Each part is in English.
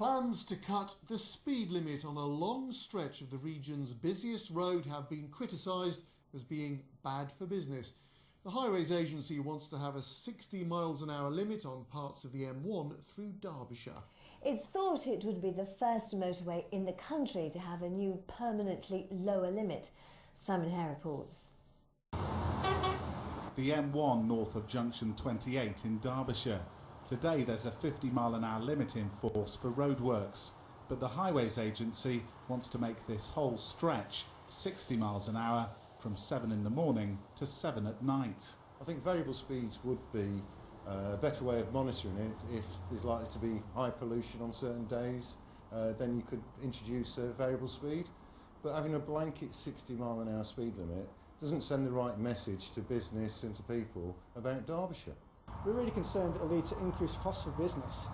Plans to cut the speed limit on a long stretch of the region's busiest road have been criticised as being bad for business. The Highways Agency wants to have a 60 miles an hour limit on parts of the M1 through Derbyshire. It's thought it would be the first motorway in the country to have a new permanently lower limit. Simon Hare reports. The M1 north of junction 28 in Derbyshire. Today there's a 50 mile an hour limit in force for roadworks, but the Highways Agency wants to make this whole stretch 60 miles an hour from 7 in the morning to 7 at night. I think variable speeds would be a better way of monitoring it. If there's likely to be high pollution on certain days, then you could introduce a variable speed. But having a blanket 60 mile an hour speed limit doesn't send the right message to business and to people about Derbyshire. We're really concerned it'll lead to increased costs for business.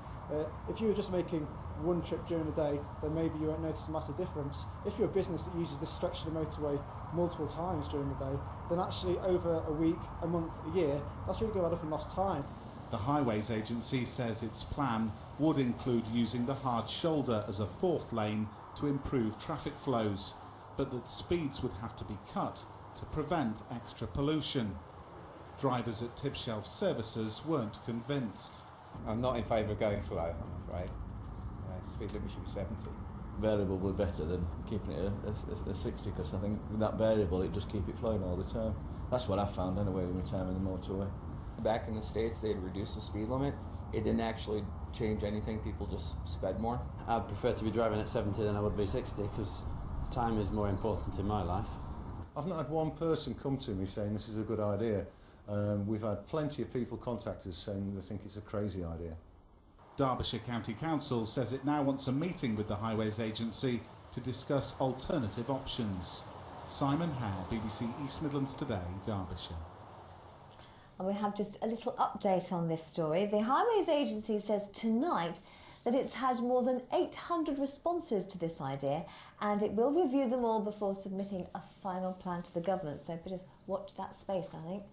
If you were just making one trip during the day, then maybe you won't notice a massive difference. If you're a business that uses this stretch of the motorway multiple times during the day, then actually over a week, a month, a year, that's really going to add up in lost time. The Highways Agency says its plan would include using the hard shoulder as a fourth lane to improve traffic flows, but that speeds would have to be cut to prevent extra pollution. Drivers at Tib Shelf Services weren't convinced. I'm not in favour of going slow, I'm afraid. Speed limit should be 70. Variable would be better than keeping it at 60, because I think with that variable it just keep it flowing all the time. That's what I found anyway with my time in the motorway. Back in the States they'd reduced the speed limit. It didn't actually change anything, people just sped more. I'd prefer to be driving at 70 than I would be 60, because time is more important in my life. I've not had one person come to me saying this is a good idea. We've had plenty of people contact us saying they think it's a crazy idea. Derbyshire County Council says it now wants a meeting with the Highways Agency to discuss alternative options. Simon Hare, BBC East Midlands Today, Derbyshire. And we have just a little update on this story. The Highways Agency says tonight that it's had more than 800 responses to this idea, and it will review them all before submitting a final plan to the government. So a bit of watch that space, I think.